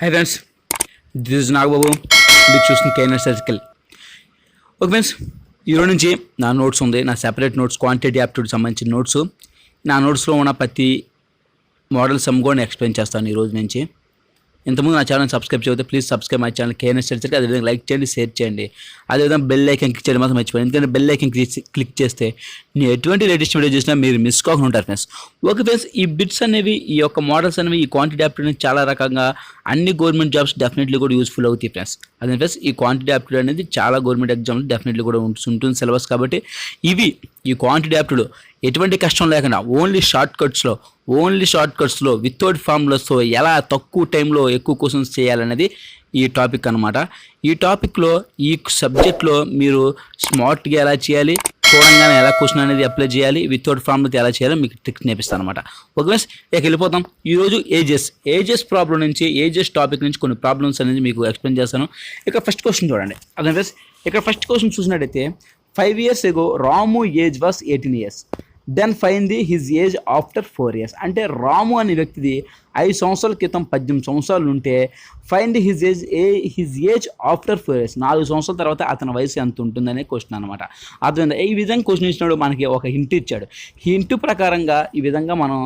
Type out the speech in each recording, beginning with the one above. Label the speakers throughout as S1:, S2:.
S1: Hi friends, this is Nagababu. మీరు చూస్తున్న KNR circle. Okay friends, ఈరోజు నుంచి నా నోట్స్ ఉంది, నా సెపరేట్ నోట్స్, క్వాంటిటీ యాప్టిట్యూడ్ సంబంధించిన నోట్స్. నా నోట్స్లో ఉన్న ప్రతి మోడల్ సమ్ కూడా నేను ఎక్స్ప్లెయిన్ చేస్తాను ఈరోజు నుంచి. ఇంతకుముందు నా ఛానల్ సబ్స్క్రైబ్ చేయకపోతే please subscribe my channel KNR circle. అదేవిధంగా లైక్ చేయండి, షేర్ చేయండి. అదేవిధంగా బెల్ ఐకాన్ క్లిక్ చేయడం మాత్రం మర్చిపోయింది, ఎందుకంటే బెల్ ఐకాన్ క్లిక్ చేస్తే నేను ఎటువంటి లేటెస్ట్ వీడియో చేసినా మీరు మిస్ కాకుండా ఉంటారు ఫ్రెండ్స్. ఓకే ఫ్రెండ్స్, ఈ బిట్స్ అనేవి, ఈ యొక్క మోడల్స్ అనేవి, ఈ క్వాంటిటీ యాప్టిట్యూడ్ అనేది చాలా రకంగా అన్ని గవర్నమెంట్ జాబ్స్ డెఫినెట్లీ కూడా యూస్ఫుల్ అవుతాయి ఫ్రెండ్స్. అదే ఫ్రెండ్స్, ఈ క్వాంటిటీ యాప్టిట్యూడ్ అనేది చాలా గవర్నమెంట్ ఎగ్జామ్స్ డెఫినెట్లీ కూడా ఉంటుంది సిలబస్. కాబట్టి ఈ క్వాంటిటీ యాప్టిట్యూడ్ ఎటువంటి కష్టం లేకుండా ఓన్లీ షార్ట్ కట్స్లో వితౌట్ ఫార్ములాస్తో ఎలా తక్కువ టైంలో ఎక్కువ క్వశ్చన్స్ చేయాలనేది ఈ టాపిక్ అనమాట. ఈ టాపిక్లో, ఈ సబ్జెక్ట్లో మీరు స్మార్ట్గా ఎలా చేయాలి, చూడంగానే ఎలా క్వశ్చన్ అనేది అప్లై చేయాలి, వితౌట్ ఫార్ములాతో ఎలా చేయాలో మీకు ట్రిక్స్ నేర్పిస్తాను అనమాట. ఓకే ఫ్రెండ్స్, ఇక వెళ్ళిపోతాం. ఈరోజు ఏజెస్ ప్రాబ్లం నుంచి, ఏజెస్ టాపిక్ నుంచి కొన్ని ప్రాబ్లమ్స్ అనేది మీకు ఎక్స్ప్లెయిన్ చేస్తాను. ఇక ఫస్ట్ క్వశ్చన్ చూడండి. అదే ఫ్రెండ్స్, ఇక్కడ ఫస్ట్ క్వశ్చన్ చూసినట్టయితే 5 years ago Ramu age was 18 years. Then find his age after 4 years. అంటే రాము అనే వ్యక్తిది 5 సంవత్సరాల క్రితం 18 సంవత్సరాలు ఉంటే find his age after 4 years. 4 సంవత్సరాల తర్వాత అతని వయసు ఎంత ఉంటుందనే క్వశ్చన్ అనమాట. అర్థమైందా? ఈ విధంగా క్వశ్చన్ ఇచ్చినాడు, మనకి ఒక హింట్ ఇచ్చాడు. హింట్ ప్రకారంగా ఈ విధంగా మనం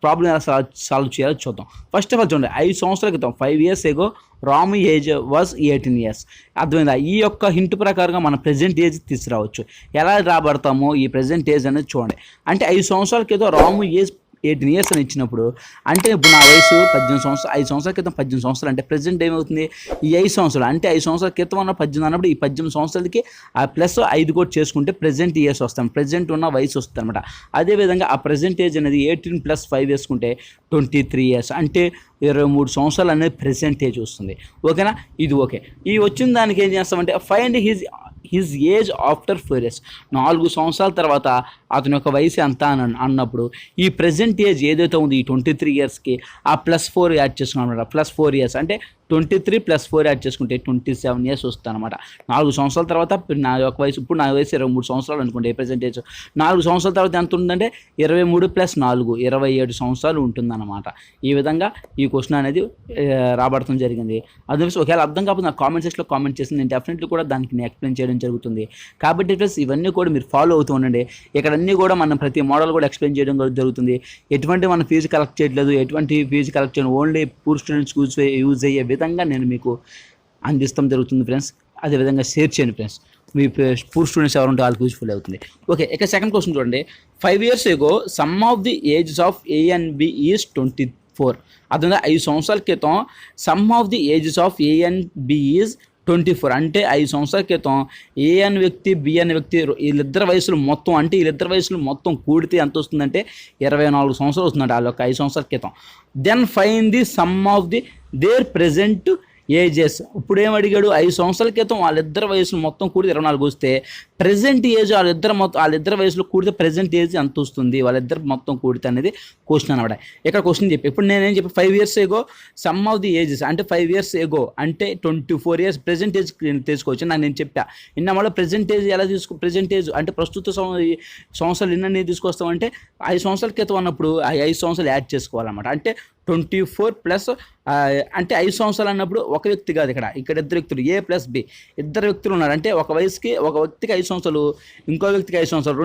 S1: ప్రాబ్లం ఎలా సాల్వ్ చేయాలో చూద్దాం. ఫస్ట్ ఆఫ్ ఆల్ చూడండి, 5 సంవత్సరాల క్రితం 5 years ago Ramu age was 18 years. అర్థమైందా? ఈ యొక్క హింట్ ప్రకారంగా మనం ప్రజెంట్ ఏజ్ తీసుకురావచ్చు. ఎలా రాబడతామో ఈ ప్రజెంట్ ఏజ్ అనేది చూడండి. అంటే 5 సంవత్సరాల క్రితం రాము ఏజ్ 18 years అని ఇచ్చినప్పుడు, అంటే ఇప్పుడు నా వయసు 18 సంవత్సరాలు, 5 సంవత్సరాల క్రితం 18 సంవత్సరాలు అంటే ప్రజెంట్ ఏమవుతుంది, ఈ 5 సంవత్సరాలు అంటే 5 సంవత్సరాల క్రితం ఉన్న 18 అన్నప్పుడు ఈ 18 సంవత్సరాలకి ఆ ప్లస్ 5 కూడా చేసుకుంటే ప్రజెంట్ ఇయర్స్ వస్తాం, ప్రజెంట్ ఉన్న వయసు వస్తుంది అనమాట. అదేవిధంగా ఆ ప్రజెంట్ ఏజ్ అనేది 18 + 5 వేసుకుంటే 23 years, అంటే 23 సంవత్సరాలు అనేది ప్రజెంట్ ఏజ్ వస్తుంది. ఓకేనా? ఇది ఓకే. ఈ వచ్చిన దానికి ఏం చేస్తామంటే find his age after 4 years. 4 సంవత్సరాల తర్వాత అతని యొక్క వయసు ఎంత అని అన్నప్పుడు ఈ ప్రజెంట్ ఏజ్ ఏదైతే ఉంది ఈ 23 yearsకి ఆ +4 యాడ్ చేసుకున్నాం అనమాట. +4 years అంటే 23 + 4 యాడ్ చేసుకుంటే 27 years వస్తుంది అనమాట. 4 సంవత్సరాల తర్వాత నా యొక్క వయసు, ఇప్పుడు నా వయసు 23 సంవత్సరాలు అనుకుంటే ప్రజెంట్ ఏజ్ 4 సంవత్సరాల తర్వాత ఎంత ఉంటుందంటే 23 + 4 27 సంవత్సరాలు ఉంటుందన్నమాట. ఈ విధంగా ఈ క్వశ్చన్ అనేది రాబడటం జరిగింది. అందుకే ఒకవేళ అర్థం కాకపోతే నాకు కామెంట్ సెక్షన్లో కామెంట్ చేసి నేను డెఫినెట్లీ కూడా దానికి నేను ఎక్స్ప్లెయిన్ చేయడం జరుగుతుంది. కాబట్టి ఫ్రెండ్స్, ఇవన్నీ కూడా మీరు ఫాలో అవుతూ ఉండండి. ఇక్కడ అన్నీ కూడా మనం ప్రతి మోడల్ కూడా ఎక్స్ప్లెయిన్ చేయడం జరుగుతుంది. ఎటువంటి మనం ఫీజు కలెక్ట్ చేయట్లేదు, ఎటువంటి ఫీజు కలెక్ట్ చేయడం, ఓన్లీ పూర్ స్టూడెంట్స్ యూజ్ అయ్యే విధంగా నేను మీకు అందిస్తాం జరుగుతుంది ఫ్రెండ్స్. అదేవిధంగా షేర్ చేయండి ఫ్రెండ్స్, మీ పూర్ స్టూడెంట్స్ ఎవరు ఉంటే వాళ్ళకి యూజ్ఫుల్ అవుతుంది. ఓకే, ఇక సెకండ్ క్వశ్చన్ చూడండి. 5 years ago some of the ages of A and B is 24. అదే 5 సంవత్సరాల క్రితం some of the ages of A and B is 24. అంటే 5 సంవత్సరాల క్రితం ఏ అనే వ్యక్తి, బి అనే వ్యక్తి, వీళ్ళిద్దరు వయసులు మొత్తం, అంటే వీళ్ళిద్దరు వయసులు మొత్తం కూడితే ఎంత వస్తుందంటే 24 సంవత్సరాలు వస్తుందంట వాళ్ళ యొక్క 5 సంవత్సరాల క్రితం. Then find the sum of the their present ages. ఇప్పుడు ఏమడిగాడు, 5 సంవత్సరాల క్రితం వాళ్ళిద్దరు వయసులు మొత్తం కూడితే 24 వస్తే ప్రజెంట్ ఏజ్ వాళ్ళిద్దరు వయసులో కూడితే ప్రజెంట్ ఏజ్ ఎంత వస్తుంది, వాళ్ళిద్దరు మొత్తం కూడితే అనేది క్వశ్చన్ అనమాట. ఇక్కడ క్వశ్చన్ చెప్పి ఇప్పుడు నేనేం చెప్పి 5 years ago some of the ages అంటే 5 years ago అంటే 24 years ప్రజెంట్ ఏజ్ తీసుకోవచ్చు. నేను చెప్పా ఇన్న మళ్ళీ ప్రజెంట్ ఏజ్ ఎలా ప్రజెంట్ ఏజ్ అంటే ప్రస్తుత సంవత్సరాలు ఎన్ని తీసుకొస్తామంటే 5 సంవత్సరాల క్రితం ఉన్నప్పుడు ఆ 5 సంవత్సరాలు యాడ్ చేసుకోవాలన్నమాట. అంటే 24 ప్లస్ అంటే 5 సంవత్సరాలు అన్నప్పుడు ఒక వ్యక్తి కాదు, ఇక్కడ ఇద్దరు వ్యక్తులు, A + B ఇద్దరు వ్యక్తులు ఉన్నారు. అంటే ఒక వయసుకి ఒక వ్యక్తికి 5 సంవత్సరాలు, ఇంకో వ్యక్తికి 5 సంవత్సరాలు,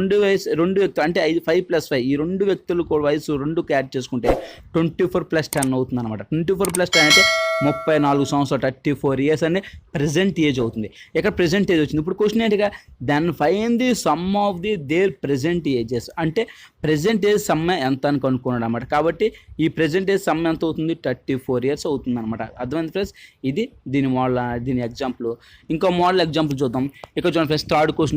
S1: రెండు వ్యక్తులు అంటే 5 + 5 ఈ 2 వ్యక్తులు వయసు 2కి యాడ్ చేసుకుంటే 24 + 10 అవుతుంది అనమాట. 24 + 10 అంటే 34 సంవత్సరాలు, 34 years అనే ప్రజెంట్ ఏజ్ అవుతుంది. ఇక్కడ ప్రజెంట్ ఏజ్ వచ్చింది. ఇప్పుడు క్వశ్చన్ ఏంటిగా, then find the sum of the their present ages. అంటే ప్రజెంట్ ఏజ్ సమ్ ఎంత అని కనుక్కున్నాడు అనమాట. కాబట్టి ఈ ప్రజెంట్ ఏజ్ సమ్ ఎంత అవుతుంది, 34 years అవుతుంది అనమాట. అర్థమైంది ఫ్రెండ్స్? ఇది దీని ఎగ్జాంపుల్. ఇంకో మోడల్ ఎగ్జాంపుల్ చూద్దాం. ఇక్కడ చూడండి friends, third question.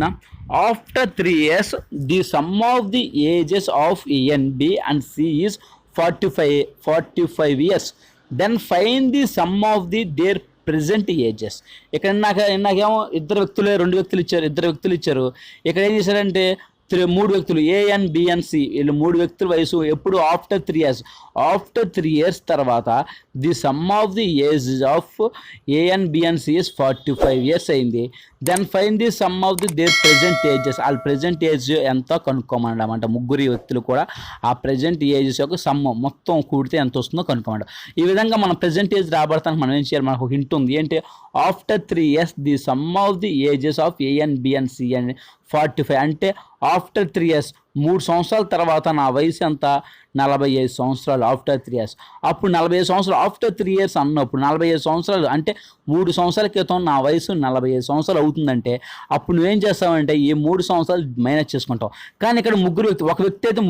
S1: After 3 years the sum of the ages of A and B and C ఈజ్ 45 years. Then find the sum of the their present ages. ఇక్కడ నాకేమో ఇద్దరు వ్యక్తులు ఇచ్చారు. ఇక్కడ ఏం చేశారంటే మూడు వ్యక్తులు ఏఎన్ బిఎన్ సి వీళ్ళు మూడు వ్యక్తుల వయసు ఎప్పుడు ఆఫ్టర్ 3 years. ఆఫ్టర్ 3 years తర్వాత the sum of the age of A and B and C is 45 years అయింది. Then find the sum of the their present ages. వాళ్ళ ప్రెజెంట్ ఏజ్ ఎంత కనుక్కోమన్నమాట. ముగ్గురు వ్యక్తులు కూడా ఆ ప్రెజెంట్ ఏజెస్ యొక్క సమ్ మొత్తం కూడితే ఎంత వస్తుందో కనుక్కోమంట. ఈ విధంగా మనం ప్రెజెంట్ ఏజ్ రాబడతానికి మనం ఏం చేయాలి, మనకు ఒక హింట్ ఉంది. ఏంటి, after 3 years the sum of the ages of A and B and C అని 45 అంటే ఆఫ్టర్ 3 years 3 సంవత్సరాల తర్వాత నా వయసు ఎంత, 45 సంవత్సరాలు ఆఫ్టర్ 3 years. అప్పుడు 45 సంవత్సరాలు ఆఫ్టర్ 3 years అన్నప్పుడు 45 సంవత్సరాలు అంటే 3 సంవత్సరాల క్రితం నా వయసు 45 సంవత్సరాలు అవుతుందంటే అప్పుడు నువ్వేం చేస్తావంటే ఈ 3 సంవత్సరాలు మైనస్ చేసుకుంటావు. కానీ ఇక్కడ ముగ్గురు వ్యక్తి, ఒక వ్యక్తి అయితే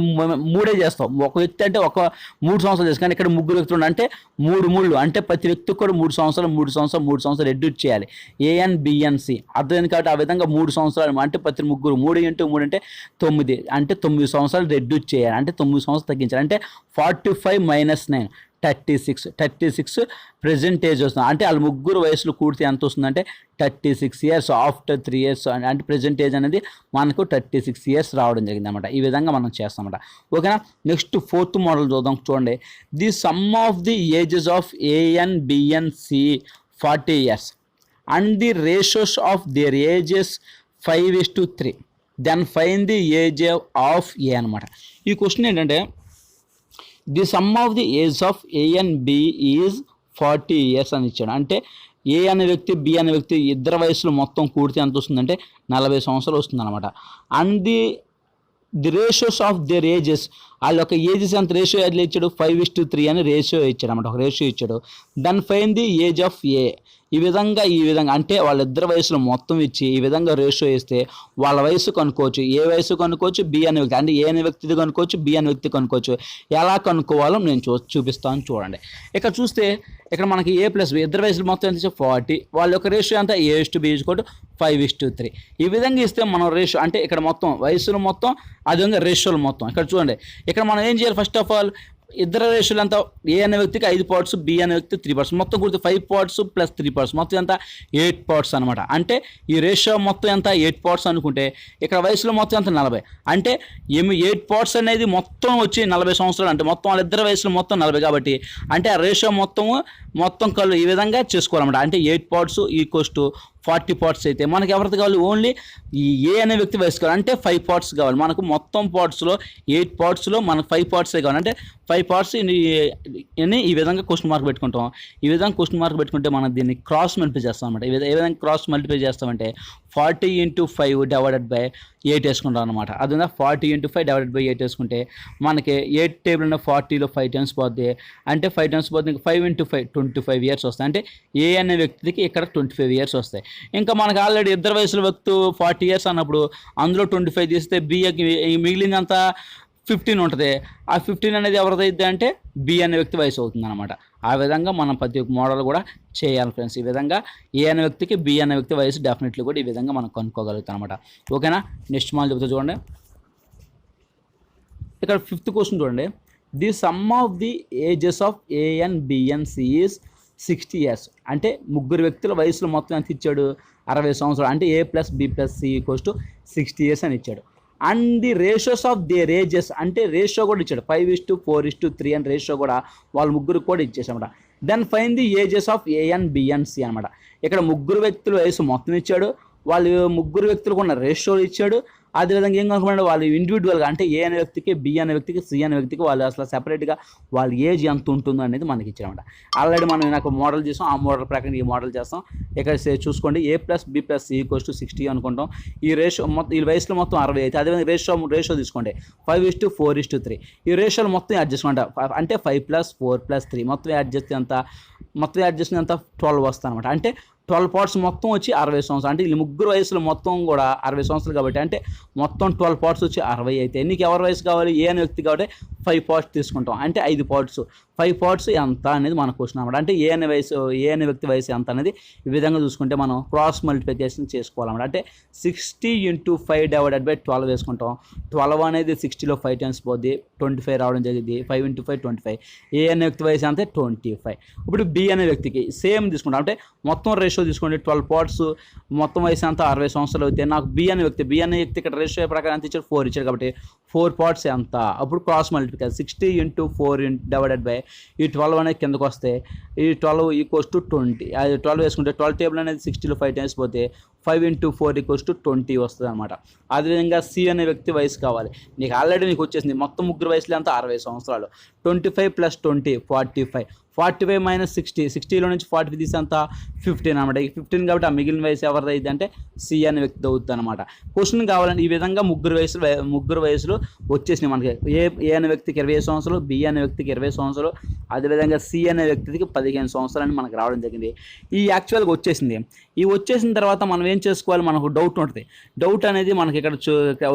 S1: 3 చేస్తావు, ఒక వ్యక్తి అంటే ఒక 3 సంవత్సరాలు చేస్తావు. కానీ ఇక్కడ ముగ్గురు వ్యక్తులు అంటే 3 అంటే ప్రతి వ్యక్తికి కూడా 3 సంవత్సరాలు రెడ్యూస్ చేయాలి. ఏఎన్ బిఎన్సి అర్థమైంది కాబట్టి ఆ విధంగా 3 సంవత్సరాలు అంటే ప్రతి ముగ్గురు 3 × 3 అంటే 9 అంటే 9 సంవత్సరాలు రెడ్యూస్ చేయాలి. అంటే 9 సంవత్సరాలు తగ్గించాలి. అంటే 45 - 9 36 ప్రెజెంట్ ఏజ్ వస్తుంది. అంటే వాళ్ళ ముగ్గురు వయసులు కూడితే ఎంత వస్తుందంటే 36 years ఆఫ్టర్ 3 years. అంటే ప్రెజెంట్ ఏజ్ అనేది మనకు 36 years రావడం జరిగింది అనమాట. ఈ విధంగా మనం చేస్తామన్నమాట. ఓకేనా. నెక్స్ట్ 4th మోడల్ చూద్దాం. చూడండి, the sum of the ages of A and B and C 40 years and the ratios of their ages 5:3. Then find the age of A అనమాట. ఈ క్వశ్చన్ ఏంటంటే the sum of the age of A and B is 40 years అని ఇచ్చాడు. అంటే ఏ అనే వ్యక్తి B అనే వ్యక్తి ఇద్దరు వయసులు మొత్తం కూడితే ఎంత వస్తుందంటే 40 సంవత్సరాలు వస్తుంది అనమాట. And the ratios of their ages, వాళ్ళ యొక్క ఏజెస్ ఎంత రేషియో ఎట్లా ఇచ్చాడు, 5:3 అని రేషియో ఇచ్చాడు అనమాట. ఒక రేషియో ఇచ్చాడు. Then find the age of A. ఈ విధంగా అంటే వాళ్ళిద్దరు వయసులో మొత్తం ఇచ్చి ఈ విధంగా రేషియో ఇస్తే వాళ్ళ వయసు కనుక్కోవచ్చు. ఏ వయసు కనుక్కోవచ్చు, బి అనే వ్యక్తి అంటే ఏ అనే వ్యక్తిది కనుక్కోవచ్చు, బి అనే వ్యక్తి కనుక్కోవచ్చు. ఎలా కనుక్కోవాలో నేను చూపిస్తాను చూడండి. ఇక్కడ చూస్తే ఇక్కడ మనకి ఏ ప్లస్ బి ఇద్దరు వయసులు మొత్తం ఎంత 40. వాళ్ళ యొక్క రేషియో అంతా A:B 5:3. ఈ విధంగా ఇస్తే మనం రేషియో అంటే ఇక్కడ మొత్తం వయసులు మొత్తం అదేవిధంగా రేషియోలు మొత్తం ఇక్కడ చూడండి. ఇక్కడ మనం ఏం చేయాలి, ఫస్ట్ ఆఫ్ ఆల్ ఇద్దరు రేషియోలు అంతా ఏ అనే వ్యక్తికి 5 parts, బి అనే వ్యక్తికి 3 parts, మొత్తం కూడితే 5 parts + 3 parts మొత్తం ఎంత 8 parts అనమాట. అంటే ఈ రేషియో మొత్తం ఎంత 8 parts అనుకుంటే ఇక్కడ వయసులో మొత్తం ఎంత 40. అంటే 8 parts అనేది మొత్తం వచ్చి 40 సంవత్సరాలు. అంటే మొత్తం వాళ్ళిద్దరు వయసులో మొత్తం 40 కాబట్టి అంటే ఆ రేషియో మొత్తం కళ్ళు ఈ విధంగా చేసుకోవాలన్నమాట. అంటే 8 parts = 40 parts అయితే మనకి ఎవరికి కావాలి, ఓన్లీ ఈ ఏ అనే వ్యక్తి వయసు కావాలి. అంటే 5 parts కావాలి మనకు. మొత్తం పార్ట్స్లో 8 partsలో మనకు 5 parts కావాలి. అంటే 5 parts ఈ విధంగా క్వశ్చన్ మార్క్ పెట్టుకుంటాం. ఈ విధంగా క్వశ్చన్ మార్క్ పెట్టుకుంటే మనం దీన్ని క్రాస్ మల్టిప్లై చేస్తాం అనమాట. ఏ విధంగా క్రాస్ మల్టిప్లై చేస్తామంటే 40 × 5 / 8 వేసుకుంటాం అనమాట. అది 40 × 5 / 8 వేసుకుంటే మనకి 8 టేబుల్ ఉన్న 40లో 5 times పోద్ది. అంటే 5 times పోతే 5 × 5 25 years వస్తాయి. అంటే ఏ అనే వ్యక్తికి ఇక్కడ 25 years వస్తాయి. ఇంకా మనకు ఆల్రెడీ ఇద్దరు వయసుల వ్యక్తి 40 years అన్నప్పుడు అందులో 25 తీస్తే బిఏకి మిగిలిందంతా 15 ఉంటుంది. ఆ 15 అనేది ఎవరిదైతే అంటే బి అనే వ్యక్తి వయసు అవుతుంది అనమాట. ఆ విధంగా మనం ప్రతి ఒక్క మోడల్ కూడా చేయాలి ఫ్రెండ్స్. ఈ విధంగా ఏ అనే వ్యక్తికి బి అనే వ్యక్తి వయసు డెఫినెట్లీ కూడా ఈ విధంగా మనం కనుక్కోగలుగుతాం అనమాట. ఓకేనా. నెక్స్ట్ మోడల్ చెప్తే చూడండి. ఇక్కడ 5th క్వశ్చన్ చూడండి. The sum of the ages of A and B and C is 60 years. అంటే ముగ్గురు వ్యక్తుల వయసులో మొత్తం ఎంత ఇచ్చాడు, 60 సంవత్సరాలు. అంటే A + B + C = 60 years అని ఇచ్చాడు. And the ratios of their ages అంటే రేషియో కూడా ఇచ్చాడు. 5:4:3 అని రేషియో కూడా వాళ్ళ ముగ్గురు కూడా ఇచ్చేసామట. Then find the ages of A and B and C అనమాట. ఇక్కడ ముగ్గురు వ్యక్తుల వయసు మొత్తం ఇచ్చాడు. వాళ్ళు ముగ్గురు వ్యక్తులకు ఉన్న రేషియోలు ఇచ్చాడు. అదేవిధంగా ఏం కనుక్కోమంటే వాళ్ళు ఇండివిజువల్గా అంటే ఏ అనే వ్యక్తికి, బి అనే వ్యక్తికి, సి అనే వ్యక్తికి వాళ్ళు అసలు సెపరేట్గా వాళ్ళ ఏజ్ ఎంత ఉంటుందో అనేది మనకి ఇచ్చారన్నమాట. ఆల్రెడీ మనం నాకు మోడల్ చేసాం. ఆ మోడల్ ప్రకారం ఈ మోడల్ చేస్తాం. ఇక్కడ చూసుకోండి. A + B + C = 60 అనుకుంటాం. ఈ రేషియో మొత్తం ఈ వయసులో మొత్తం 60 అయితే అదేవిధంగా రేషియో తీసుకోండి 5:4:3. ఈ రేషియోలు మొత్తం యాడ్ చేసుకోండి. అంటే 5 + 4 + 3 మొత్తం యాడ్ చేస్తే ఎంత 12 వస్తుంది అనమాట. అంటే 12 parts మొత్తం వచ్చి 60 సంవత్సరాలు. అంటే వీళ్ళు ముగ్గురు వయసులో మొత్తం కూడా 60 సంవత్సరాలు కాబట్టి అంటే మొత్తం 12 parts వచ్చి 60 అయితే నీకు ఎవరి వయసు కావాలి, ఏ అనే వ్యక్తి కాబట్టి 5 పార్ట్స్ తీసుకుంటాం, అంటే 5 పార్ట్స్. 5 పార్ట్స్ ఎంత అనేది మన క్వశ్చన్ అనమాట. అంటే ఏ అనే వ్యక్తి వయసు ఎంత అనేది ఈ విధంగా చూసుకుంటే మనం క్రాస్ మల్టిప్లికేషన్ చేసుకోవాలన్నమాట. అంటే 60 × 5 / 12 వేసుకుంటాం. 12 అనేది 60లో 5 టైమ్స్ పోద్ది, 25 రావడం జరిగింది. 5 × 5 25. ఏ అనే వ్యక్తి వయసు అంతే 25. ఇప్పుడు బి అనే వ్యక్తికి సేమ్ తీసుకుంటాం. అంటే మొత్తం రేషియో తీసుకోండి, 12 పార్ట్స్, మొత్తం వయసు అంతా 60 సంవత్సరాలు అవుతాయి. నాకు బి అనే వ్యక్తి ఇక్కడ రేషియో ప్రకారం ఎంత ఇచ్చాడు 4 ఇచ్చాడు కాబట్టి 4 పార్ట్స్ ఎంత, అప్పుడు క్రాస్ మల్టిప్లికేషన్ 60 × 4 / ఈ 12 అనేది కిందకు వస్తే ఈ 12 = 20. అది 12 వేసుకుంటే 12 టేబుల్ అనేది 60లో 5 టైమ్స్ పోతే 5 × 4 = 20 వస్తుంది అనమాట. అదేవిధంగా సి అనే వ్యక్తి వయసు కావాలి. నీకు ఆల్రెడీ వచ్చేసింది మొత్తం ముగ్గురు వయసులో అంతా 60 సంవత్సరాలు. 25 + 20 45. 45 - 60, 60లో నుంచి 40 తీసి అంతా 15 అనమాట. ఈ 15 కాబట్టి ఆ మిగిలిన వయసు ఎవరిది అయితే అంటే సి అనే వ్యక్తి అవుతుంది అనమాట. క్వశ్చన్ కావాలంటే ఈ విధంగా ముగ్గురు వయసులు వచ్చేసినాయి మనకి. ఏ అనే వ్యక్తికి 20 సంవత్సరాలు, బి అనే వ్యక్తికి 20 సంవత్సరాలు, అదేవిధంగా సి అనే వ్యక్తికి 15 సంవత్సరాలు మనకు రావడం జరిగింది. ఈ యాక్చువల్గా వచ్చేసింది. ఈ వచ్చేసిన తర్వాత మనం ఏం చేసుకోవాలి, మనకు డౌట్ ఉంటుంది. డౌట్ అనేది మనకి ఇక్కడ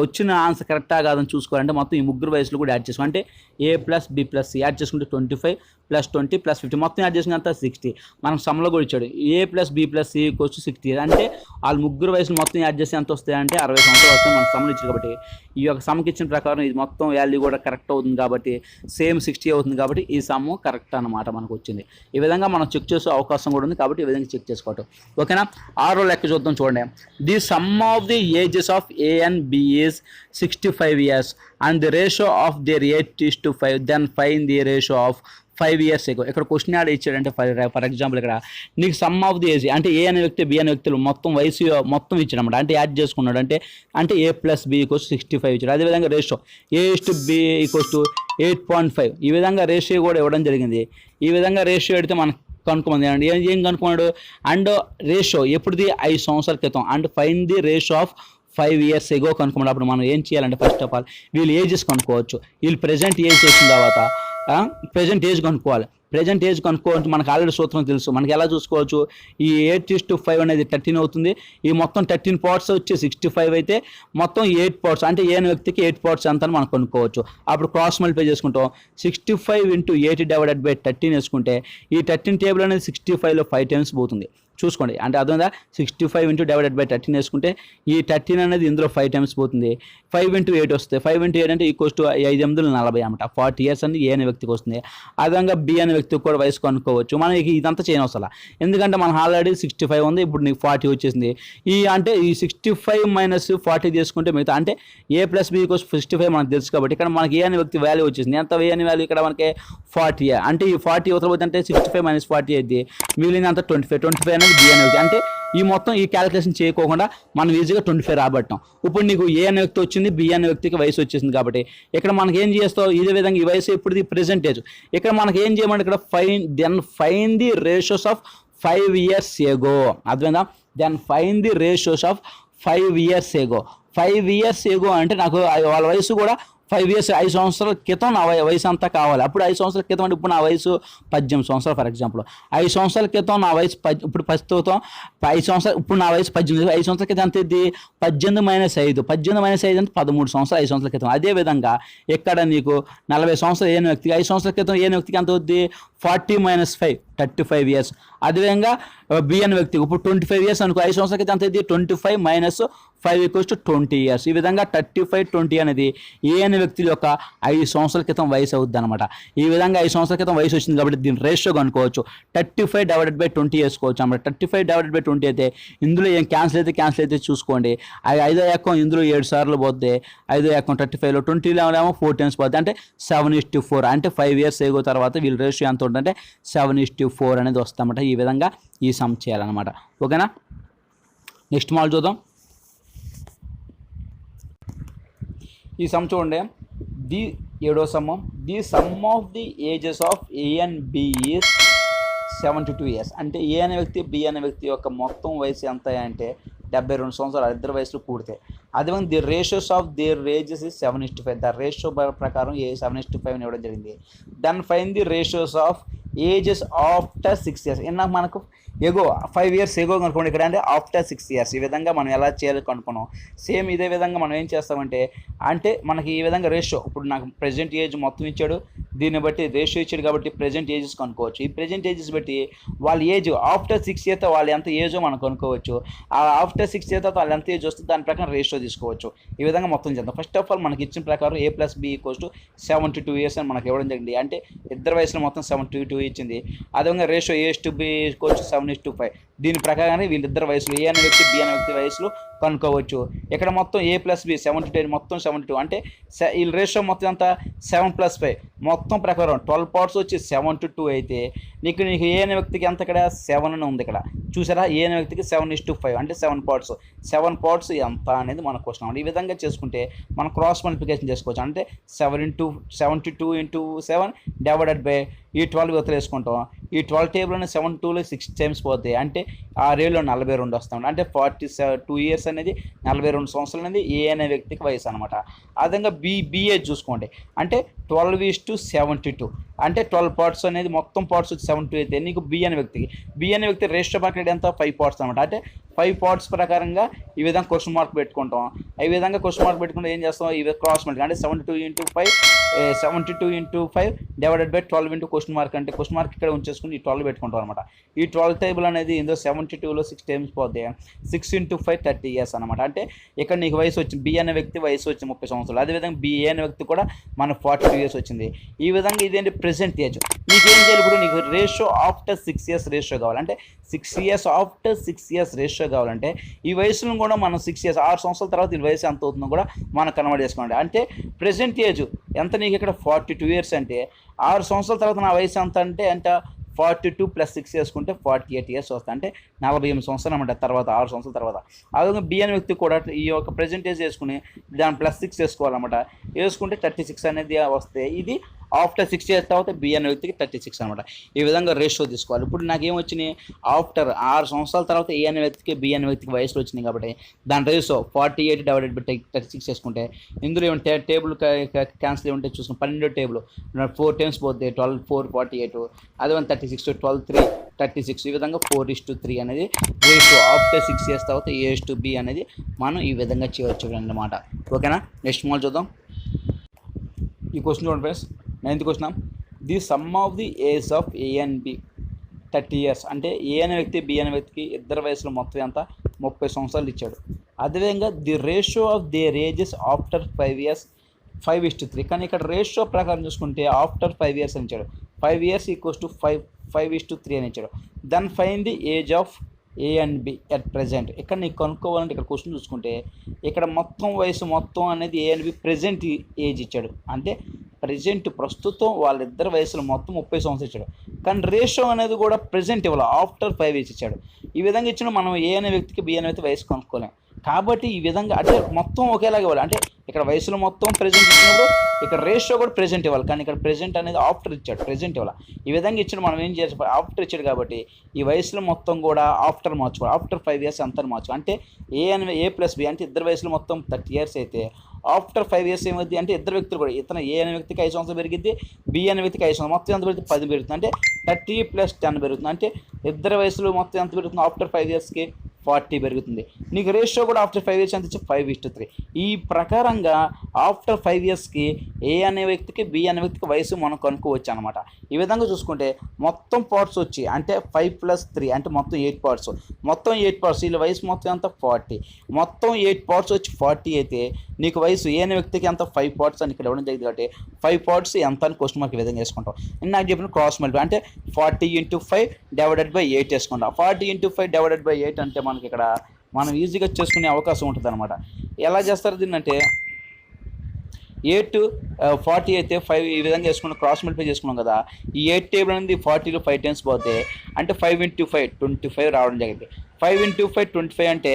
S1: వచ్చిన ఆన్సర్ కరెక్టా కాదని చూసుకోవాలంటే మొత్తం ఈ ముగ్గురు వయసులు కూడా యాడ్ చేసుకోవాలి. అంటే A + B + C యాడ్ చేసుకుంటే 25 + 20 + 50 మొత్తం యాడ్ చేసుకున్నంత 60. మనం సమ్లో కూడా ఇచ్చాడు A + B + C = 60. అంటే వాళ్ళు ముగ్గురు వయసులు మొత్తం యాడ్ చేసి ఎంత వస్తాయి అంటే 60 సంవత్సరాలు వస్తాయి మనకు సమ్లు ఇచ్చాడు. కాబట్టి ఈ యొక్క సమ్కి ఇచ్చిన ప్రకారం ఇది మొత్తం వాల్యూ కూడా కరెక్ట్ అవుతుంది కాబట్టి సేమ్ 60 అవుతుంది కాబట్టి ఈ సమ్ కరెక్ట్ అనమాట మనకు వచ్చింది. ఈ విధంగా మనం చెక్ చేసే అవకాశం కూడా ఉంది కాబట్టి ఈ విధంగా చెక్ చేసుకోవటం. ఓకేనా. 6వ లెక్క చూద్దాం చూడండి. The sum of the ages of A and B is 65 years and the ratio of their age is to 5. Then find the ratio of 5 years ago. ఇక్కడ క్వశ్చన్ యాడ్ ఇచ్చాడంటే ఫర్ ఎగ్జాంపుల్ ఇక్కడ నీకు సమ్ ఆఫ్ ది ఏజ్ అంటే ఏ అనే వ్యక్తి B అనే వ్యక్తులు మొత్తం వయసు మొత్తం ఇచ్చాడు అనమాట. అంటే యాడ్ చేసుకున్నాడు అంటే A + B = 65 ఇచ్చాడు. అదేవిధంగా రేషియో A/B = 8.5. ఈ విధంగా రేషియో కూడా ఇవ్వడం జరిగింది. ఈ విధంగా రేషియో అయితే మనకు కనుక్కోమంది అండి. ఏం కనుక్కున్నాడు అండ్ రేషియో ఎప్పుడుది 5 సంవత్సరాల క్రితం and fine the ratio of 5 years ago కనుక్కున్నాడు. అప్పుడు మనం ఏం చేయాలంటే ఫస్ట్ ఆఫ్ ఆల్ వీళ్ళు ఏజెస్ కనుక్కోవచ్చు. వీళ్ళు ప్రెజెంట్ ఏజ్ వచ్చిన తర్వాత ప్రెజెంట్ ఏజ్ కనుక్కోవాలి. ప్రెజెంట్ ఏజ్ కనుక్కోవచ్చు. మనకు ఆల్రెడీ సూత్రం తెలుసు. మనకి ఎలా చూసుకోవచ్చు, ఈ 8:5 అనేది 13 అవుతుంది. ఈ మొత్తం 13 పార్ట్స్ వచ్చి 65 అయితే మొత్తం 8 పార్ట్స్ అంటే ఏ వ్యక్తికి 8 పార్ట్స్ ఎంత అని మనం కనుక్కోవచ్చు. అప్పుడు క్రాస్ మల్టిప్లై చేసుకుంటాం. 65 × 8 / 13 వేసుకుంటే ఈ 13 టేబుల్ అనేది 65లో 5 టైమ్స్ పోతుంది. చూసుకోండి అంటే అర్థమైందా. 65 × / 13 వేసుకుంటే ఈ 13 అనేది ఇందులో 5 టైమ్స్ పోతుంది. 5 × 8 వస్తుంది. 5 × 8 అంటే = 5 × 40 అనమాట. 40 years అని ఏ అనే వ్యక్తికి వస్తుంది. అదేవిధంగా బి అనే వ్యక్తికి కూడా వయసు కనుక్కోవచ్చు. మనం ఇదంతా చేయని అవసరం ఎందుకంటే మనం ఆల్రెడీ 65 ఉంది. ఇప్పుడు నీకు 40 వచ్చేసింది. అంటే ఈ 65 - 40 తీసుకుంటే మిగతా అంటే A + B = 65 మనకు తెలుసు కాబట్టి ఇక్కడ మనకి ఏ అనే వ్యక్తి వాల్యూ వచ్చేసింది. ఎంత ఏ అనే వాల్యూ ఇక్కడ మనకి 40. అంటే ఈ 40 అవతల అంటే 65 - 40 అయితే మిగిలిన అంత 25 అనేది బి అనే వ్యక్తి. అంటే ఈ మొత్తం ఈ క్యాలిక్యులేషన్ చేయకోకుండా మనం ఈజీగా 25 రాబట్టాం. ఇప్పుడు నీకు ఏ అనే వ్యక్తి వచ్చింది, బి అనే వ్యక్తికి వయసు వచ్చేసింది కాబట్టి ఇక్కడ మనకి ఏం చేస్తావు ఇదే విధంగా ఈ వయసు ఇప్పుడు ప్రెజెంటేజ్ ఇక్కడ మనకి ఏం చేయమంటే ఇక్కడ find the ratios of 5 years ago. అర్థమైందా. Then find the ratios of 5 years ago. 5 years ago అంటే నాకు వాళ్ళ వయసు కూడా 5 years 5 సంవత్సరాల క్రితం నా వయసు అంతా కావాలి. అప్పుడు 5 సంవత్సరాల క్రితం అంటే ఇప్పుడు నా వయసు 18 సంవత్సరాలు ఫర్ ఎగ్జాంపుల్. 5 సంవత్సరాల క్రితం నా వయసు ఇప్పుడు ప్రస్తుతం 5 సంవత్సరాలు ఇప్పుడు నా వయసు 18. 5 సంవత్సరాల క్రితం ఎంత ఇది 18 - 5. 18 - 5 అంటే 13 సంవత్సరాలు 5 సంవత్సరాల క్రితం. అదేవిధంగా ఇక్కడ నీకు 40 సంవత్సరాలు ఏ వ్యక్తికి 5 సంవత్సరాల క్రితం ఏ వ్యక్తికి ఎంత అవుద్ది 40 - 5 35 years. అదేవిధంగా బి అనే వ్యక్తికి ఇప్పుడు 25 years అనుకో. 5 సంవత్సరాల క్రితం ఎంత అవుతుంది 25 - 5 = 20 years. ఈ విధంగా 35 20 అనేది ఏ అనే వ్యక్తి యొక్క 5 సంవత్సరాల క్రితం వయసు అవుద్ది అనమాట. ఈ విధంగా 5 సంవత్సరాల క్రితం వయసు వచ్చింది కాబట్టి దీని రేషియో కనుక్కోవచ్చు. 35 / 20 వేసుకోవచ్చు అన్నమాట. 35 / 20 అయితే ఇందులో ఏం క్యాన్సిల్ అయితే చూసుకోండి. 5వ ఎక్కం ఇందులో 7 సార్లు పోద్ది. 5వ ఎక్కం 35లో 20లో ఏమో 4 టైమ్స్ పోద్ది. అంటే 7:4 అంటే 5 years ago తర్వాత వీళ్ళ రేషియో ఎంత ఉంటుందంటే 7:4 అనేది వస్తామట. ఈ విధంగా ఈ సమ్ చేయాలన్నమాట. ఓకేనా. నెక్స్ట్ మాల్ చూద్దాం. ఈ సమ్ చూడండి. ది 7వ some. The sum of the ages of A and B is 72 years. అంటే ఏ అనే వ్యక్తి బి అనే వ్యక్తి యొక్క మొత్తం వయసు ఎంత అంటే 72 సంవత్సరాలు. ఇద్దరు వయసులు కూడితే అదేవిధంగా the ratios of their ages is 7:5. The ratio ప్రకారం 7:5 ఇవ్వడం జరిగింది. Then find the ratios of ages after 6 years. ఇందాక మనకు ఎగో 5 years ఎగో కనుక్కోండి, ఇక్కడ అంటే ఆఫ్టర్ 6 years. ఈ విధంగా మనం ఎలా చేయాలి కనుక్కున్నాం. సేమ్ ఇదే విధంగా మనం ఏం చేస్తామంటే మనకి ఈ విధంగా రేషియో, ఇప్పుడు నాకు ప్రజెంట్ ఏజ్ మొత్తం ఇచ్చాడు, దీన్ని బట్టి రేషియో ఇచ్చాడు కాబట్టి ప్రజెంట్ ఏజెస్ కనుక్కోవచ్చు. ఈ ప్రజెంట్ ఏజెస్ బట్టి వాళ్ళ ఏజ్ ఆఫ్టర్ 6 years వాళ్ళు ఎంత ఏజో మనం కనుక్కోవచ్చు. ఆ ఆఫ్టర్ 6 years తర్వాత వాళ్ళు ఎంత ఏజ్ వస్తుంది దాని ప్రకారం రేషియో తీసుకోవచ్చు. ఈ విధంగా మొత్తం చేద్దాం. ఫస్ట్ ఆఫ్ ఆల్ మనకి ఇచ్చిన ప్రకారం A+B = 72 years అని మనకి ఇవ్వడం జరిగింది. అంటే ఇద్దరు వయసులో మొత్తం 72 ఇచ్చింది. అదేవిధంగా రేషియో A:B = 7:5. దీని ప్రకారంగానే వీళ్ళిద్దరు వయసులో A అనే వ్యక్తి B అనే వ్యక్తి వయసులో కనుక్కోవచ్చు. ఇక్కడ మొత్తం A+B 72 మొత్తం 72 అంటే వీళ్ళ రేషియో మొత్తం ఎంత 7+5 మొత్తం ప్రకారం 12 parts వచ్చి 7:2 అయితే నీకు A అనే వ్యక్తికి ఎంత ఇక్కడ 7 అని ఉంది. ఇక్కడ చూసారా, A అనే వ్యక్తికి 7:5 అంటే 7 parts. 7 parts ఎంత అనేది మన క్వశ్చన్ అన్నమాట. ఈ విధంగా చేసుకుంటే మనం క్రాస్ మల్టిప్లికేషన్ చేసుకోవచ్చు. అంటే 72 × 7 డివైడెడ్ బై ఈ 12 ఇవతలు వేసుకుంటాం. ఈ 12 టేబుల్లోనే 7 2లో 6 times పోతాయి. అంటే 6 42 వస్తాం. అంటే 42 years అనేది 42 సంవత్సరాలు అనేది ఏ అనే వ్యక్తికి వయసు అనమాట. అదేవిధంగా బిఏ చూసుకోండి. అంటే 12:72 అంటే 12 parts అనేది మొత్తం పార్ట్స్ వచ్చి 72 అయితే నీకు బి అనే వ్యక్తి రేషియో ప్రకారం ఎంత 5 parts అనమాట. అంటే 5 parts ప్రకారంగా ఈ విధంగా క్వశ్చన్ మార్క్ పెట్టుకుంటాం. ఈ విధంగా క్వశ్చన్ మార్క్ పెట్టుకుంటే ఏం చేస్తాం, ఇవి క్రాస్ మల్టిప్లికేషన్ అంటే 72 × 5 divided by 12 into question mark, అంటే క్వశ్చన్ మార్క్ ఇక్కడ ఉంచేసుకుని ఈ 12 పెట్టుకుంటాం అనమాట. ఈ 12 టేబుల్ అనేది ఇందులో 72లో 6 times పోతే 6 × 5 30 years అనమాట. అంటే ఇక్కడ నీకు వయసు వచ్చింది, బి అనే వ్యక్తి వయసు వచ్చి 30 సంవత్సరాలు. అదేవిధంగా బిఏ అనే వ్యక్తి కూడా మన 42 years వచ్చింది. ఈ విధంగా ఇదేంటి ప్రెసెంట్ ఏజ్. నీకేం చేయాలి, ఇప్పుడు నీకు రేషియో ఆఫ్టర్ 6 years రేషియో కావాలంటే 6 years ఆఫ్టర్ 6 years రేషియో కావాలంటే ఈ వయసును కూడా మనం 6 years 6 సంవత్సరాల తర్వాత ఈ వయసు ఎంత అవుతుందో కూడా మనం కన్వర్ట్ చేసుకోండి. అంటే ప్రెసెంట్ ఏజ్ ఎంత నీకు ఇక్కడ 42 years అంటే 6 సంవత్సరాల తర్వాత నా వయసు ఎంత అంటే 42 + 6 వేసుకుంటే 48 years వస్తాయి. అంటే 48 సంవత్సరాలు అనమాట. తర్వాత 6 సంవత్సరాల తర్వాత అదేవిధంగా బి అనే వ్యక్తి కూడా ఈ యొక్క ప్రెజెంటేజ్ వేసుకుని దాని +6 వేసుకోవాలన్నమాట. వేసుకుంటే 36 అనేది వస్తే ఇది ఆఫ్టర్ 6 years తర్వాత బి అనే వ్యక్తికి 36 అనమాట. ఈ విధంగా రేషియో తీసుకోవాలి. ఇప్పుడు నాకేమొచ్చినాయి, ఆఫ్టర్ 6 సంవత్సరాల తర్వాత ఏ అనే వ్యక్తికి బి అనే వ్యక్తికి వయసులో వచ్చినాయి కాబట్టి దాని రేషియో 48 డివైడెడ్ బై 36 వేసుకుంటే ఇందులో ఏమంటే టేబుల్ క్యాన్సిల్ ఏమంటే చూసుకుని 12 టేబుల్ 4 times పోతే 12 4 48 అదే 36 12 3 36 ఈ విధంగా 4:3 అనేది రేషియో ఆఫ్టర్ 6 years తర్వాత A:B అనేది మనం ఈ విధంగా చేయవచ్చు అన్నమాట. ఓకేనా, నెక్స్ట్ మోడల్ చూద్దాం. ఈ క్వశ్చన్ చూడండి friends, 9th question. The sum of the age of A and B 30 years. అంటే ఏ అనే వ్యక్తి బి అనే వ్యక్తికి ఇద్దరు వయసులో మొత్తం ఎంత 30 సంవత్సరాలు ఇచ్చాడు. అదేవిధంగా the ratio of their ages after 5 years 5:3. కానీ ఇక్కడ రేషియో ప్రకారం చూసుకుంటే ఆఫ్టర్ 5 years అని ఇచ్చాడు. 5 years = 5:3 అని ఇచ్చాడు. Then find the age of A and B at present. ఇక్కడ నీకు కనుక్కోవాలంటే ఇక్కడ క్వశ్చన్ చూసుకుంటే ఇక్కడ మొత్తం వయసు మొత్తం అనేది A and B present age ఇచ్చాడు. అంటే ప్రస్తుతం వాళ్ళిద్దరు వయసులో మొత్తం 30 సంవత్సరాలు ఇచ్చాడు. కానీ రేషియో అనేది కూడా ప్రజెంట్ ఇవ్వాలి, ఆఫ్టర్ 5 years ఇచ్చాడు. ఈ విధంగా ఇచ్చిన మనం ఏ అనే వ్యక్తికి బి అనే వ్యక్తి వయసు కనుక్కోలేం కాబట్టి ఈ విధంగా అంటే మొత్తం ఒకేలాగా ఇవ్వాలి. అంటే ఇక్కడ వయసులో మొత్తం ప్రెజెంట్ ఇచ్చినప్పుడు ఇక్కడ రేషియో కూడా ప్రెజెంట్ ఇవ్వాలి. కానీ ఇక్కడ ప్రెజెంట్ అనేది ఆఫ్టర్ ఇచ్చాడు, ప్రెజెంట్ ఇవ్వాలి. ఈ విధంగా ఇచ్చిన మనం ఏం చేయాలి, ఆఫ్టర్ ఇచ్చాడు కాబట్టి ఈ వయసులో మొత్తం కూడా ఆఫ్టర్ మార్చుకోవాలి. ఆఫ్టర్ 5 years అంతా మార్చుకోవాలి. అంటే A+B అంటే ఇద్దరు వయసులో మొత్తం 30 years అయితే ఆఫ్టర్ 5 years ఏమవుతుంది అంటే ఇద్దరు వ్యక్తులు కూడా ఇతను ఏ అనే వ్యక్తికి 5 సంవత్సరాలు పెరిగింది, బి అనే వ్యక్తికి 5 సంవత్సరాలు మొత్తం ఎంత పెరుగుతుంది 10 పెరుగుతుంది. అంటే 30 + 10 పెరుగుతుంది. అంటే ఇద్దరు వయసులో మొత్తం ఎంత పెరుగుతుంది ఆఫ్టర్ 5 yearsకి 40 పెరుగుతుంది. నీకు రేషియో కూడా ఆఫ్టర్ 5 years ఎంత ఇచ్చి 5:3. ఈ ప్రకారంగా ఆఫ్టర్ 5 yearsకి ఏ అనే వ్యక్తికి బి అనే వ్యక్తికి వయసు మనం కనుక్కోవచ్చు అనమాట. ఈ విధంగా చూసుకుంటే మొత్తం పార్ట్స్ వచ్చి అంటే 5 + 3 అంటే మొత్తం 8 parts. మొత్తం 8 parts వీళ్ళ వయసు మొత్తం ఎంత 40. మొత్తం 8 parts వచ్చి 40 అయితే నీకు వయసు ఏ అనే వ్యక్తికి ఎంత 5 parts అని ఇక్కడ ఇవ్వడం జరిగింది కాబట్టి 5 parts ఎంత అని క్వశ్చన్ మార్క్ ఈ విధంగా వేసుకుంటాం. నాకు చెప్పిన క్రాస్ మల్టిప్లై అంటే 40 × 5 డివైడెడ్ బై 8 వేసుకుంటాం. 40 × 5 డివైడెడ్ బై 8 అంటే మనకి ఇక్కడ మనం ఈజీగా చేసుకునే అవకాశం ఉంటుంది అనమాట. ఎలా చేస్తారు దీన్ని అంటే 8 40 అయితే 5 ఈ విధంగా చేసుకున్నాం, క్రాస్ మల్టిప్లై చేసుకున్నాం కదా. ఈ 8 టేబుల్ అనేది 40లో 5 times పోతే అంటే 5 × 5 25 రావడం జరిగింది. 5 × 5 25 అంటే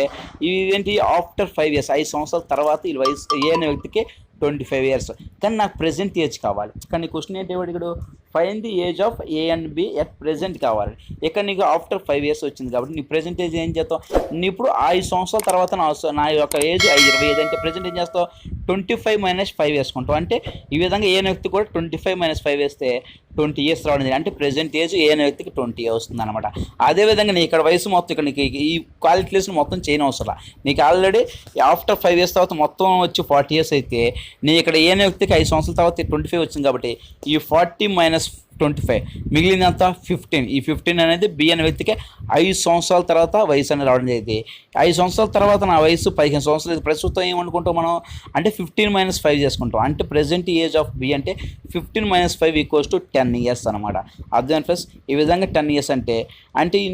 S1: ఇదేంటి ఆఫ్టర్ 5 years 5 సంవత్సరాల తర్వాత ఈ వయసు ఏ అనే వ్యక్తికి 25 years. కానీ నాకు ప్రెజెంట్ ఏజ్ కావాలి. కానీ క్వశ్చన్ ఏంటి ఇక్కడ find the age of A and B at present కావాలి. ఇక్కడ నీకు ఆఫ్టర్ 5 years వచ్చింది కాబట్టి నీ ప్రెజెంట్ ఏజ్ ఏం చేస్తావు, నీ ఇప్పుడు 5 సంవత్సరాల తర్వాత నా యొక్క ఏజ్ 25 అంటే ప్రెజెంట్ ఏం చేస్తావు 25 - 5 వేసుకుంటావు. అంటే ఈ విధంగా ఏ అనే వ్యక్తి కూడా 25 - 5 వేస్తే 20 years రావడం జరిగింది. అంటే ప్రెజెంట్ ఏజ్ ఏ అనే వ్యక్తికి 20 వస్తుంది అనమాట. అదేవిధంగా నీ ఇక్కడ వయసు మొత్తం ఇక్కడ నీకు ఈ క్వాలిక్యులేషన్ మొత్తం చేయని అవసరం, నీకు ఆల్రెడీ ఆఫ్టర్ 5 years తర్వాత మొత్తం వచ్చి 40 years అయితే నీ ఇక్కడ ఏ అనే వ్యక్తికి 5 సంవత్సరాల తర్వాత 25 వచ్చింది కాబట్టి ఈ 40 - 25 మిగిలినంత 15. ఈ 15 అనేది బి అనే వ్యక్తికి 5 సంవత్సరాల తర్వాత వయసు అనేది రావడం జరిగింది. 5 సంవత్సరాల తర్వాత నా వయసు 15 సంవత్సరాలు. ప్రస్తుతం ఏమనుకుంటాం మనం అంటే 15 - 5 చేసుకుంటాం. అంటే ప్రెజెంట్ ఏజ్ ఆఫ్ బి అంటే 15 - 5 = 10 years అనమాట. అర్థం ఫ్రెండ్స్, ఈ విధంగా 10 years అంటే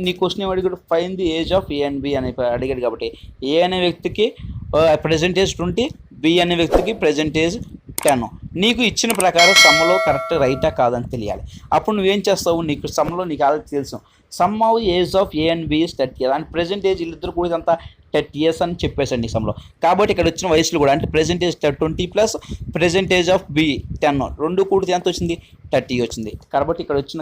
S1: నీ క్వశ్చన్ ఏమి అడిగాడు, find the age of A and B అని అడిగాడు కాబట్టి ఏ అనే వ్యక్తికి ప్రెజెంట్ ఏజ్ 20, బి అనే వ్యక్తికి ప్రెజెంట్ ఏజ్ 10. నీకు ఇచ్చిన ప్రకారం సమ్లో కరెక్ట్ రైటా కాదని తెలియాలి. అప్పుడు నువ్వేం చేస్తావు, నీకు సమ్లో నీకు ఆల్రెడీ తెలుసు sum of age of A and B is 30 years and present age వీళ్ళిద్దరు కూడా అంతా 30 years అని చెప్పేసండి సమ్లో. కాబట్టి ఇక్కడ వచ్చిన వయసులు కూడా అంటే present age 20 plus present age of B 10 రెండు కూడితే ఎంత వచ్చింది 30 వచ్చింది. కాబట్టి ఇక్కడ వచ్చిన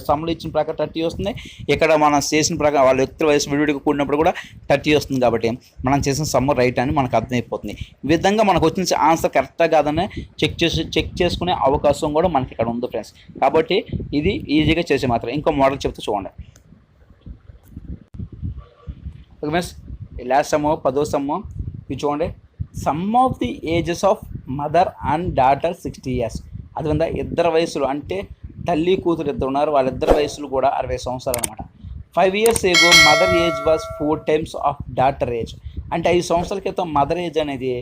S1: సమ్లో ఇచ్చిన ప్రకారం 30 వస్తుంది. ఇక్కడ మనం చేసిన ప్రకారం వాళ్ళ వ్యక్తుల వయసు విడివిడిగా కూడినప్పుడు కూడా 30 వస్తుంది. కాబట్టి మనం చేసిన సమ్ రైట్ అని మనకు అర్థమైపోతుంది. ఈ విధంగా మనకు వచ్చిన ఆన్సర్ కరెక్టా కాదని చెక్ చేసుకునే అవకాశం కూడా మనకి ఇక్కడ ఉంది ఫ్రెండ్స్. కాబట్టి ఇది ఈజీగా చేసే మాత్రం. ఇంకో మోడల్ చెప్తే చూడండి. ఓకే ఫ్రెండ్స్, లాస్ట్ సమ్ 10వ సమ్ ఇది చూడండి. Some of the ages of mother and daughter 60 years. అది ఉందా ఇద్దరు వయసులు అంటే తల్లి కూతురు ఇద్దరు ఉన్నారు, వాళ్ళిద్దరు వయసులు కూడా 60 సంవత్సరాలు అనమాట. 5 years ago mother age was 4 times of daughter age. అంటే 5 సంవత్సరాల క్రితం మదర్ ఏజ్ అనేది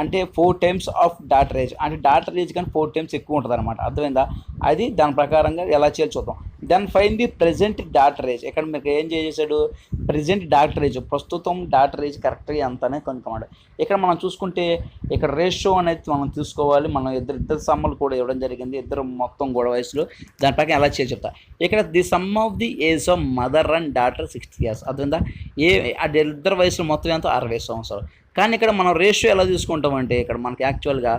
S1: అంటే 4 times ఆఫ్ డాటర్ ఏజ్. అంటే డాటర్ ఏజ్ కానీ 4 times ఎక్కువ ఉంటుంది అనమాట. అర్థమైందా, అది దాని ప్రకారంగా ఎలా చేయాలి చూద్దాం. Then find the present daughter age. ఇక్కడ మీకు ఏం చేసాడు, ప్రెజెంట్ డాటర్ ఏజ్ ప్రస్తుతం డాటర్ ఏజ్ కరెక్ట్గా ఎంత అనేది కనుక్కోమండి. ఇక్కడ మనం చూసుకుంటే ఇక్కడ రేషియో అనేది మనం తీసుకోవాలి. మనం ఇద్దరు సమ్మలు కూడా ఇవ్వడం జరిగింది, ఇద్దరు మొత్తం కూడా వయసులో. దాని ప్రకారం ఎలా చేయాలి చెప్తా. ఇక్కడ the sum of the age of mother and daughter 60 years. అర్థమైందా, అది ఇద్దరు వయసులో మొత్తం ఎంత 60 సంవత్సరాలు. కానీ ఇక్కడ మనం రేషియో ఎలా తీసుకుంటామంటే ఇక్కడ మనకి యాక్చువల్గా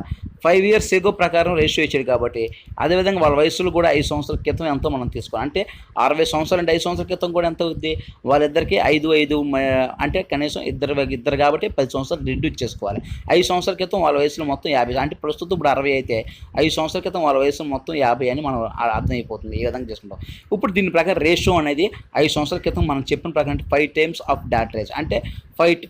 S1: 5 years ago ప్రకారం రేషియో ఇచ్చాడు కాబట్టి అదేవిధంగా వాళ్ళ వయసులో కూడా 5 సంవత్సరాల క్రితం ఎంతో మనం తీసుకోవాలి. అంటే 60 సంవత్సరాలు అంటే 5 సంవత్సరాల క్రితం కూడా ఎంత అవుద్ది, వాళ్ళిద్దరికి 5 అంటే కనీసం ఇద్దరు కాబట్టి 10 సంవత్సరాలు రిడ్యూస్ చేసుకోవాలి. 5 సంవత్సరాల క్రితం వాళ్ళ వయసులో మొత్తం 50, అంటే ప్రస్తుతం ఇప్పుడు 60 అయితే 5 సంవత్సరాల క్రితం వాళ్ళ వయసు మొత్తం 50 అని మనం అర్థమైపోతుంది. ఈ విధంగా చేసుకుంటాం. ఇప్పుడు దీని ప్రకారం రేషియో అనేది 5 సంవత్సరాల క్రితం మనం చెప్పిన ప్రకారం 5 times ఆఫ్ డాటర్ ఏజ్. అంటే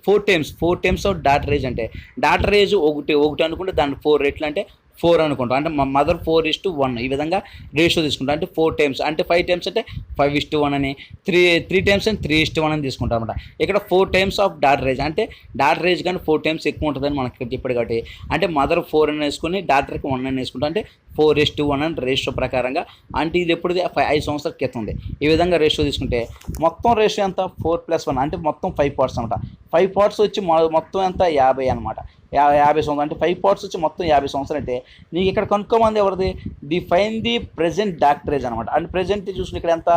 S1: 4 times ఆఫ్ డాటర్ ఏజ్. అంటే డాటర్ ఏజ్ ఒకటి అనుకుంటే దాని 4 రెట్లు అంటే 4 అనుకుంటాం. అంటే మా మదర్ 4:1 ఈ విధంగా రేషియో తీసుకుంటాం. అంటే 4 times అంటే 5 times అంటే 5:1 అని, 3 times అని 3:1 అని తీసుకుంటాం అనమాట. ఇక్కడ 4 times ఆఫ్ డాటర్ ఏజ్. అంటే డాటర్ ఏజ్ కానీ 4 times ఎక్కువ ఉంటుందని మనకి ఇక్కడ చెప్పాడు కాబట్టి అంటే మదర్ 4 అని వేసుకుని డాటర్కి 1 అని వేసుకుంటాం. అంటే 4:1 అని రేషియో ప్రకారంగా. అంటే ఇది ఎప్పుడుది 5 సంవత్సరాల క్రితం ఉంది. ఈ విధంగా రేషియో తీసుకుంటే మొత్తం రేషియో ఎంత 4+1 అంటే మొత్తం 5 parts అనమాట. 5 parts వచ్చి మొత్తం ఎంత 50 అనమాట. 50 సంవత్సరాలు అంటే 5 parts వచ్చి మొత్తం 50 సంవత్సరాలు. అంటే నీకు ఇక్కడ కనుక్కోమంది ఎవరిది, the fine the present doctor age అనమాట. అండ్ ప్రెజెంట్ చూసిన ఇక్కడ ఎంత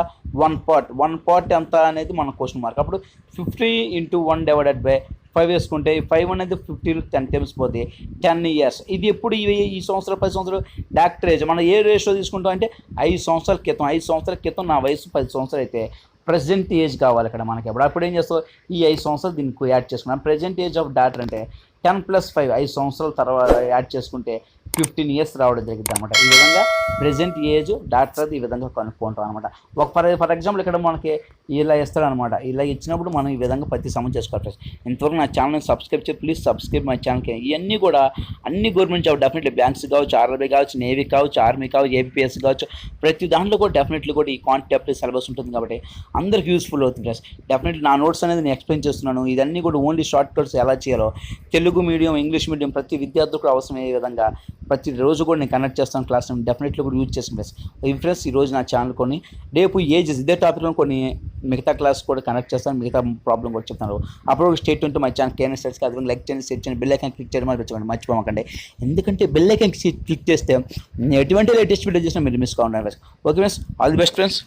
S1: 1 part ఎంత అనేది మన క్వశ్చన్ మార్క్. అప్పుడు 50 × 1 / 5 వేసుకుంటే 5 అనేది 50 10 times పోతే 10 years. ఇది ఎప్పుడు ఈ సంవత్సరాలు 10 సంవత్సరాలు డాక్టర్ ఏజ్. మనం ఏ రేషియో తీసుకుంటాం అంటే 5 సంవత్సరాల క్రితం. 5 సంవత్సరాల క్రితం నా వయసు 10 సంవత్సరాలు అయితే ప్రెజెంట్ ఏజ్ కావాలి ఇక్కడ మనకి. అప్పుడు ఏం చేస్తావు, ఈ 5 సంవత్సరాలు దీనికి యాడ్ చేసుకున్నాం. ప్రెజెంట్ ఏజ్ ఆఫ్ డాటర్ అంటే 10 + 5 5 సంవత్సరాల తర్వాత యాడ్ చేసుకుంటే 15 years రావడం జరిగింది అనమాట. ఈ విధంగా ప్రెజెంట్ ఏజ్ డాక్టర్ ఈ విధంగా కనుక్కుంటాం అనమాట. ఫర్ ఎగ్జాంపుల్ ఇక్కడ మనకి ఇలా ఇస్తాడు అనమాట. ఇలా ఇచ్చినప్పుడు మనం ఈ విధంగా ప్రతి సమయం చేసుకోవాలి. ఇంతవరకు నా ఛానల్ని సబ్స్క్రైబ్ చేసి ప్లీజ్ సబ్స్క్రైబ్ మై ఛానల్కి. ఇవన్నీ కూడా అన్ని గవర్నమెంట్ జాబ్ డెఫినెట్లీ బ్యాంక్స్ కావచ్చు, ఆర్ఆర్బీ కావచ్చు, నేవీ కావచ్చు, ఆర్మీ కావచ్చు, ఏపీఎస్ కావచ్చు, ప్రతి దాంట్లో కూడా డెఫినెట్లీ కూడా ఈ కాంటాక్ట్ సిలబస్ ఉంటుంది కాబట్టి అందరికి యూస్ఫుల్ అవుతుంది ఫ్రెండ్స్. డెఫినెట్లీ నా నోట్స్ అనేది నేను ఎక్స్ప్లెయిన్ చేస్తున్నాను. ఇదన్నీ కూడా ఓన్లీ షార్ట్ కట్స్ ఎలా చేయాలో తెలుగు మీడియం, ఇంగ్లీష్ మీడియం ప్రతి విద్యార్థులకు కూడా అవసరమయ్యే విధంగా ప్రతిరోజు కూడా నేను కనెక్ట్ చేస్తాను. క్లాస్ డెఫినెట్లీ కూడా యూజ్ చేస్తాను ఫ్రెండ్స్. ఫ్రెండ్స్ ఈరోజు నా ఛానల్ కొన్ని రేపు ఏజెస్ ఇదే టాపిక్లో కొన్ని మిగతా క్లాస్ కూడా కనెక్ట్ చేస్తాను, మిగతా ప్రాబ్లం కూడా చెప్తాను. అప్పుడు స్టేట్ ఉంటే మై ఛానల్ కేఎన్ఎస్ స్టడీస్ అది లైక్ చేయండి, షేర్ చేయండి, బెల్ ఐకాన్ క్లిక్ చేయడం మర్చిపోండి, మర్చిపోకండి. ఎందుకంటే బెల్ ఐకాన్ క్లిక్ చేస్తే ఎటువంటి లేటెస్ట్ వీడియో చేసినా మీరు మిస్ కావాలి. Okay friends, all the best friends.